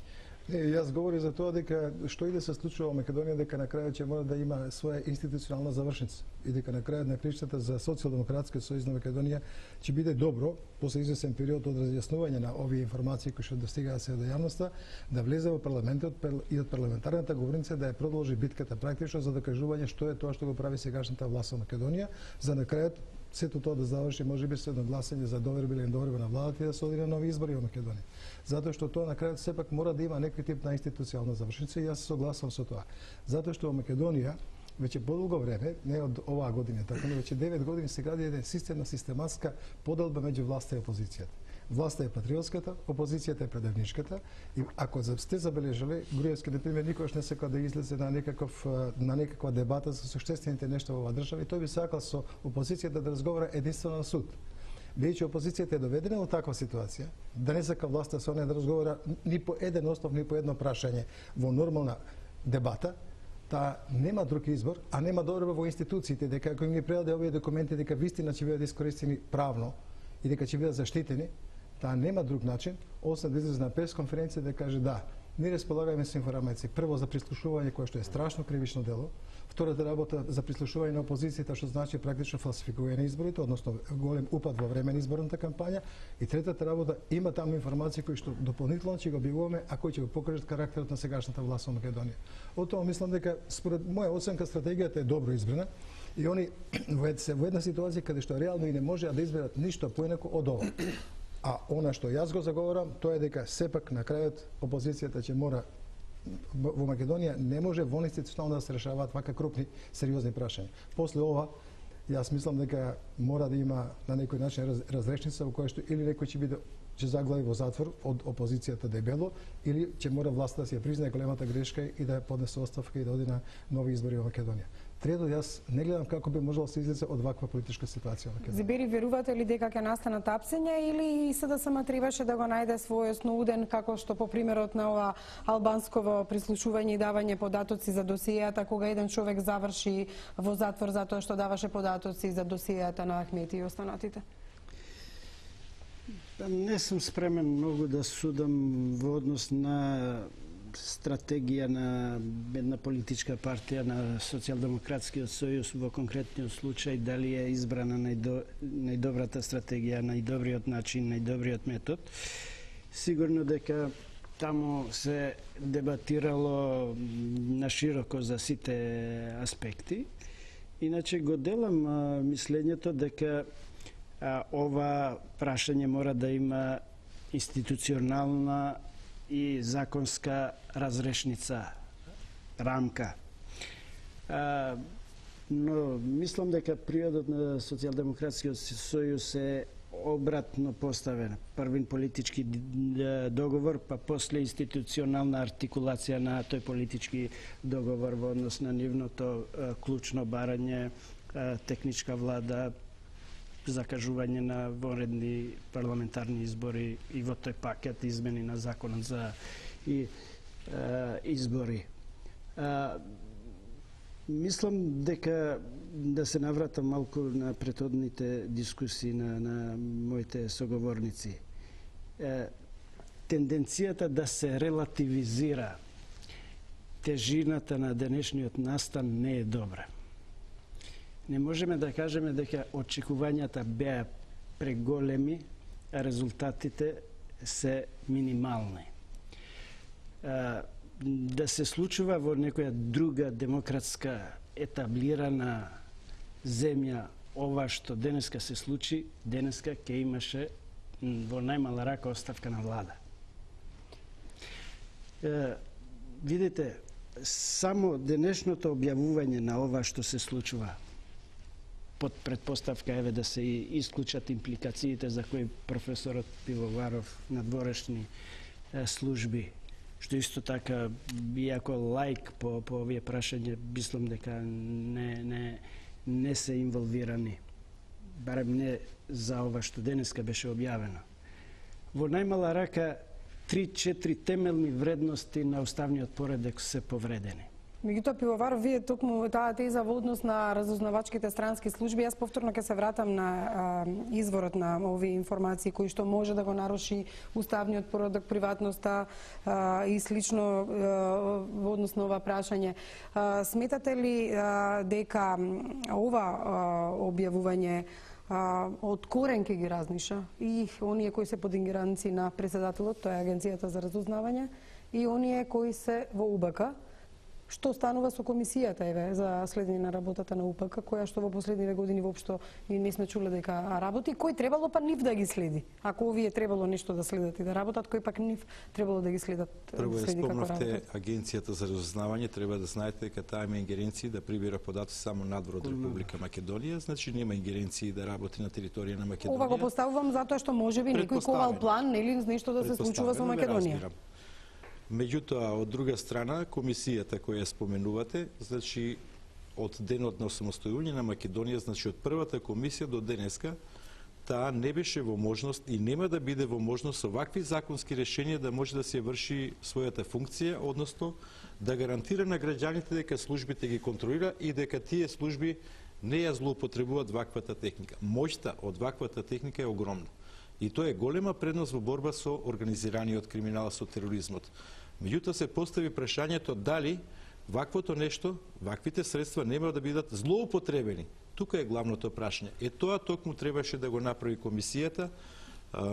Јас говори за тоа дека што и да се случува во Македонија, дека на крајот ќе мора да има своја институционална завршница и дека на крајот на причата за Социјалдемократскиот сојуз на Македонија ќе биде добро после извесен период од разјаснување на овие информации кои што достигаат се до јавноста, да влезе во парламентот и од парламентарната говорница да ја продолжи битката практично за докажување што е тоа што го прави сегашната власт во Македонија, за на крајот сето тоа да заврши можеби се на гласање за доверба или недоверба на владата и да се оди на нови избори во Македонија. Затоа што тоа на крајот сепак мора да има некој тип на институционална завршница и јас се согласувам со тоа. Затоа што во Македонија веќе подолго време, не од оваа година, така, но веќе 9 години се гради еден систем на систематска поделба меѓу власта и опозицијата. Власта е патриотската, опозицијата е предавничката и ако сте забележале, Груевски, например, никогаш не сака да излезе на некаква дебата за суштествените нешта во оваа држава и тој би сакал со опозицијата да разговара единствено на суд. Бидејќи опозицијата е доведена во таква ситуација, да не сака власта со неја да разговара ни по еден основ, ни по едно прашање во нормална дебата, таа нема друг избор, а нема доверба во институциите, дека ако им ги предаде овие документи, дека вистина ќе бидат искористени правно и дека ќе бидат заштитени, таа нема друг начин, освен да излезе на пресконференција да каже да, ние располагаме со информации. Прво за прислушување кое што е страшно кривично дело, втората работа за прислушување на опозицијата што значи практично фалсификување на изборите, односно голем упад во време на изборната кампања, и третата работа има таму информации кои што дополнително ќе го објавуваме, а кои ќе го покажат карактерот на сегашната власт во Македонија. Од тоа мислам дека според моја оценка стратегијата е добро избрана и они во една ситуација каде што реално и не можеа да изберат ништо поинаку од ова. А она што јас го заговорам, тоа е дека сепак на крајот опозицијата ќе мора во Македонија не може во институционално да се решаваат вака крупни сериозни прашања. После ова јас мислам дека мора да има на некој начин разрешница во која што или некој ќе заглави во затвор од опозицијата дебело или ќе мора власта да си ја признае големата грешка и да ја поднесе оставка и да оди на нови избори во Македонија. Трето, јас не гледам како би можело да се излезе од ваква политичка ситуација во Македонија. Зибери, верувате ли дека ќе настанат апсења или СДСМ требаше да го најде својот Сноуден, како што по примерот на ова албансково прислушување и давање податоци за досијата, кога еден човек заврши во затвор затоа што даваше податоци за досијата на Ахмети и останатите? Не сум спремен многу да судам во однос на стратегија на една политичка партија на Социјалдемократскиот сојуз во конкретниот случај, дали е избрана најдобрата стратегија, најдобриот начин, најдобриот метод. Сигурно дека таму се дебатирало на широко за сите аспекти. Иначе го делам мислењето дека ова прашање мора да има институционална и законска разрешница, рамка. Но мислам дека приодот на Социјалдемократскиот сојуз е обратно поставен. Првин политички договор, па после институционална артикулација на тој политички договор во однос на нивното клучно барање, техничка влада, закажување на вонредни парламентарни избори и во тој пакет измени на законот за избори. Мислам дека да се навратам малку на претhodните дискусии на моите соговорници. Тенденцијата да се релативизира тежината на денешниот настан не е добра. Не можеме да кажеме дека очекувањата беа преголеми, а резултатите се минимални. Да се случува во некоја друга демократска етаблирана земја ова што денеска се случи, денеска ќе имаше во најмала рака оставка на влада. Видите, само денешното објавување на ова што се случува под предпоставка еве да се исклучат импликациите за кои професорот Пивоваров на дворешни служби, што исто така, иако лаик по овие прашања, мислам дека не се инволвирани, барем не за ова што денеска беше објавено. Во најмала рака 3-4 темелни вредности на уставниот поредок се повредени. Меѓутоа, Пивоваров, вие токму таа теза во однос на разузнавачките странски служби, јас повторно ќе се вратам на изворот на овие информации кои што може да го наруши уставниот поредок, приватноста и слично во однос на ова прашање. Сметате ли дека ова објавување од корен ќе ги разниша и оние кои се под ингеренција на председателот, тоа е Агенцијата за разузнавање, и оние кои се во УБК? Што станува со комисијата за следење на работата на УПК, која што во последниве години воопшто и не сме чуле дека работи, кој требало па нив да ги следи? Ако овие требало нешто да следат и да работат, кој пак нив требало да ги следат? Прво ја спомнавте Агенцијата за разузнавање, треба да знаете дека таа има ингеренции да прибира податоци само надвор од Република Македонија, значи нема ингеренции да работи на територија на Македонија. Ова го поставувам затоа што можеби некој ковал план, нели, нешто да се случува со Македонија. Меѓутоа, од друга страна, комисијата која споменувате, значи од денот на осамостојување на Македонија, значи од првата комисија до денеска, таа не беше во можност и нема да биде во можност со вакви законски решенија да може да се врши својата функција, односно да гарантира на граѓаните дека службите ги контролира и дека тие служби не ја злоупотребуваат ваквата техника. Моќта од ваквата техника е огромна. И тоа е голема предност во борба со организираниот криминал, со тероризмот. Меѓутоа се постави прашањето дали ваквото нешто, ваквите средства нема да бидат злоупотребени. Тука е главното прашање. Тоа токму требаше да го направи комисијата.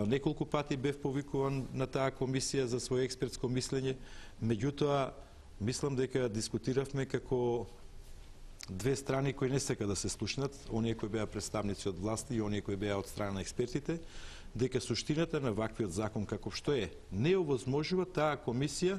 Неколку пати бев повикуван на таа комисија за своје експертско мислење. Меѓутоа, мислам дека дискутиравме како две страни кои не сака да се слушнат, оние кои беа представници од власти и оние кои беа од страна на експертите, дека суштината на ваквиот закон каков што е, не овозможува таа комисија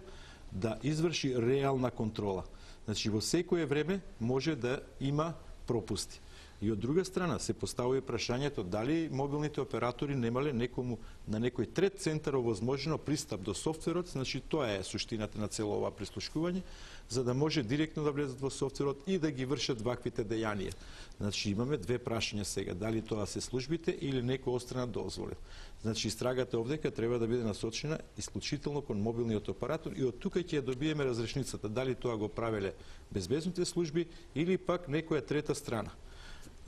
да изврши реална контрола. Значи, во секое време може да има пропусти. И од друга страна се поставува прашањето дали мобилните оператори немале некому на некој трет центар овозможено пристап до софтверот, значи тоа е суштината на цело ова прислушкување, за да може директно да влезат во софтверот и да ги вршат ваквите дејанија. Значи имаме две прашања сега, дали тоа се службите или некој острана дозволил. Значи истрагата овдека треба да биде насочена исклучително кон мобилниот оператор и од тука ќе добиеме разрешницата дали тоа го правеле безбедните служби или пак некоја трета страна.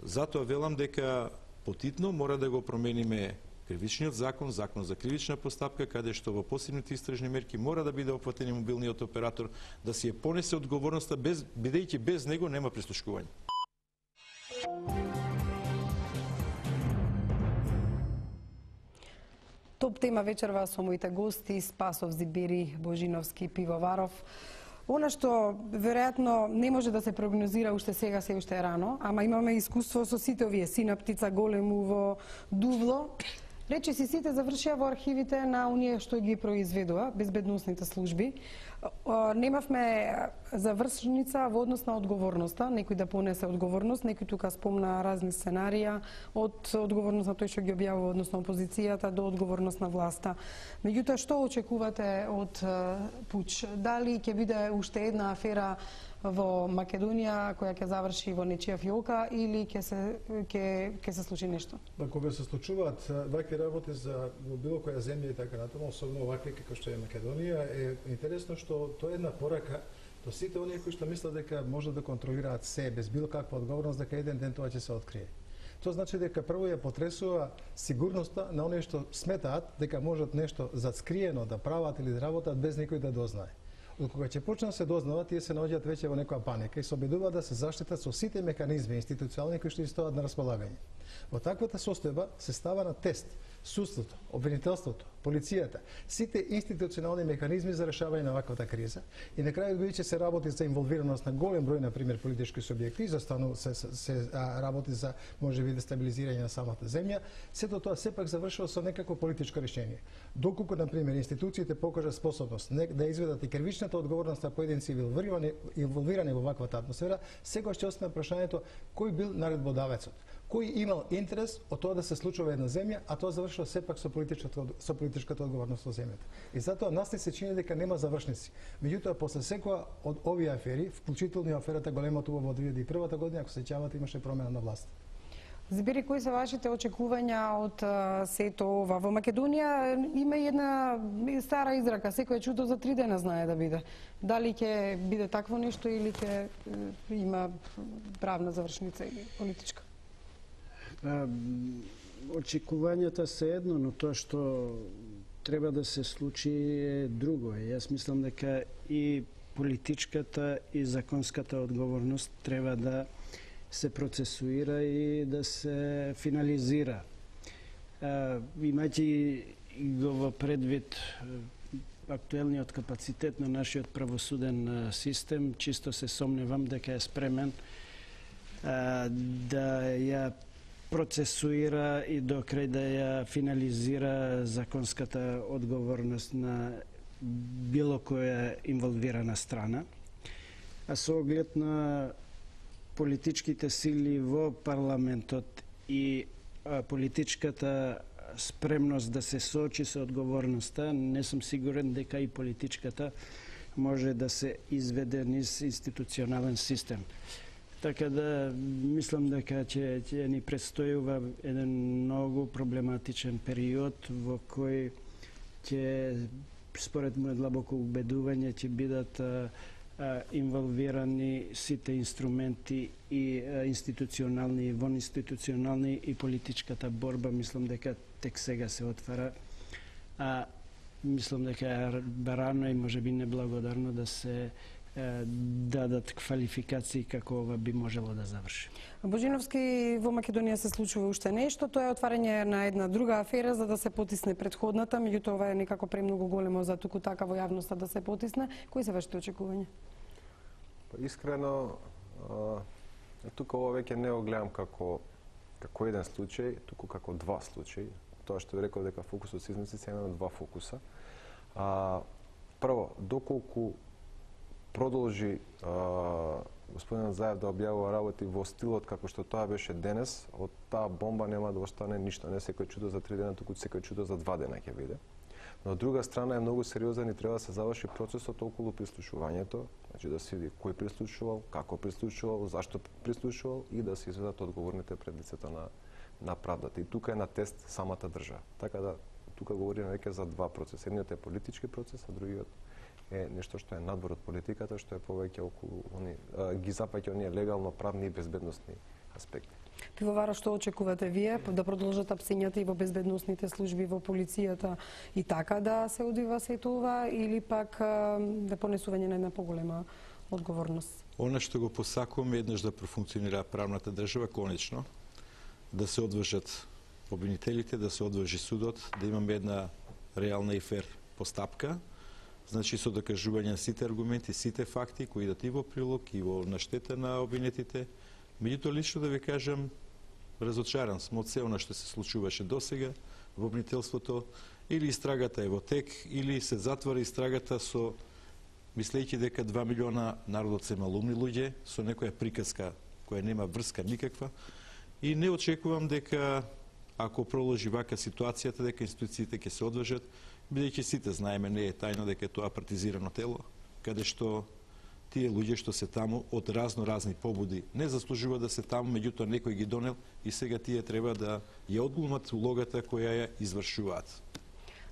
Затоа велам дека потитно мора да го промениме кривичниот закон, закон за кривична постапка, каде што во посебните истражни мерки мора да биде опфатен и мобилниот оператор, да си ја понесе одговорноста, бидејќи без него нема прислушкување. Топ тема вечерва со моите гости Спасов Зибери, Божиновски, Пивоваров. Она што веројатно не може да се прогнозира уште сега, се уште е рано, ама имаме искуство со сите овие сина птица, големуво, дувло. Речиси сите завршија во архивите на оние што ги произведува, безбедносните служби. Немавме завршница во однос на одговорноста, некој да понесе одговорност, некој тука спомна разни сценарија, од одговорност на тој што ги објавува односно опозицијата до одговорност на власта. Меѓутоа, што очекувате од пуч? Дали ќе биде уште една афера во Македонија која ќе заврши во нечија фиока или ќе се случи нешто? Кога се случуваат вакви работи за било која земја и така натаму, особено вакви како што е Македонија, е интересно што тоа е една порака до сите оние кои што мислат дека можат да контролираат се без било каква одговорност, дека еден ден тоа ќе се открие. Тоа значи дека прво ја потресува сигурноста на оние што сметаат дека можат нешто зацкриено да прават или да работат без некој да дознае. Од кога ќе почнат се дознават, тие се наоѓаат веќе во некоја паника и се обидуваат да се заштитат со сите механизми институционални кои што им стојат на располагање. Во таквата состојба се става на тест судството, обвинителството, полицијата, сите институционални механизми за решавање на ваквата криза и на крајот бидејќи се работи за инволвираност на голем број на пример политички субјекти, застану се работи за можеби дестабилизирање на самата земја, сето тоа сепак завршува со некакво политичко решение. Доколку на пример институциите покажат способност да изведат и кривичната одговорност на поединци инволвирани во ваквата атмосфера, сега ќе остане прашањето кој бил наредбодавецот, кој имал интерес од тоа да се случува една земја, а тоа завршува сепак со политичката одговорност во земјата. И затоа нас не се чини дека нема завршници. Меѓутоа, после секоја од овие афери, вклучително и аферата Големото во 2001 година, ако се сеќавате, имаше промена на власт. Збери, кои се вашите очекувања од сето ова? Во Македонија има една стара израка, секој чудо за 3 дена знае да биде. Дали ќе биде такво нешто или ќе има правна завршница или политичка? Очекувањата се едно, но тоа што треба да се случи е друго. Јас мислам дека и политичката и законската одговорност треба да се процесуира и да се финализира. Имајќи го во предвид актуелниот капацитет на нашиот правосуден систем, чисто се сомневам дека е спремен да ја процесуира и до крај да ја финализира законската одговорност на било која инволвирана страна. А со оглед на политичките сили во парламентот и политичката спремност да се соочи со одговорноста, не сум сигурен дека и политичката може да се изведе низ институционален систем. Така да мислам дека ќе ни предстојува еден многу проблематичен период во кој ќе, според моје длабоко убедување, ќе бидат инволвирани сите инструменти и институционални и вонинституционални и политичката борба. Мислам дека тек сега се отвара. Мислам дека е рано и можеби неблагодарно да се дадат квалификации како ова би можело да заврши. Божиновски, во Македонија се случува уште нешто, тоа е отварање на една друга афера за да се потисне претходната, меѓутоа ова е некако премногу големо за туку така во јавноста да се потисне. Кои се вашите очекувања? Искрено, тука ова веќе не го гледам како еден случај, туку како два случаи. Тоа што ви реков дека фокусот се износи се на два фокуса. Прво, доколку продолжи господин Заев да објавува работи во стилот како што тоа беше денес, од таа бомба нема да остане ништо, не секој чудо за 3 дена, туку секој чудо за 2 дена ќе биде. Но од друга страна е многу сериозен и треба да се заврши процесот околу прислушувањето, значи да се види кој прислушувал, како прислушувал, зашто прислушувал и да се изведат одговорните пред лицето на правдата. И тука е на тест самата држава. Така да тука говориме веќе за два процеса. Едниот е политички процес, а другиот е нешто што е надвор од политиката, што е повеќе околу ги запаќа оние легално правни и безбедносни аспекти. Пивовара, што очекувате вие да продолжат апсењата и во безбедносните служби, во полицијата и така да се одвива сето ова или пак да понесување на една поголема одговорност? Она што го посакуваме еднаш да профункционира правната држава конечно, да се одважат обвинителите, да се одважи судот, да имаме една реална и фер постапка, значи со докажување на сите аргументи, сите факти кои идат и во прилог и во наштета на обвинетите. Меѓутоа, лично да ви кажам, разочаран сум од се она што се случуваше досега во обвинителството, или истрагата е во тек, или се затвора истрагата со мислејќи дека 2 милиона народот се малумни луѓе, со некоја приказка која нема врска никаква. И не очекувам дека ако проложи вака ситуацијата, дека институциите ќе се одважат, бидејќи сите знаеме, не е тајно дека е тоа партизирано тело, каде што тие луѓе што се таму од разни побуди не заслужува да се таму, меѓутоа некој ги донел и сега тие треба да ја одглумат улогата која ја извршуваат.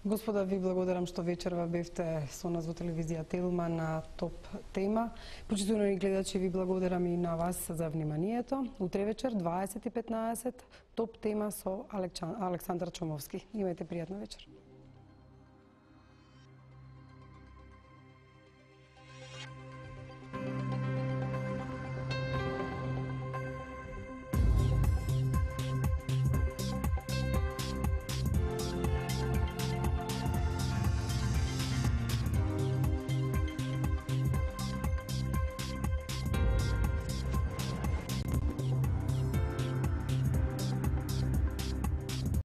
Господа, ви благодарам што вечерва бевте со нас во телевизија Телма на Топ тема. Почитувани гледачи, ви благодарам и на вас за вниманието. Утре вечер 20:15 Топ тема со Александар Чомовски. Имајте пријатна вечер.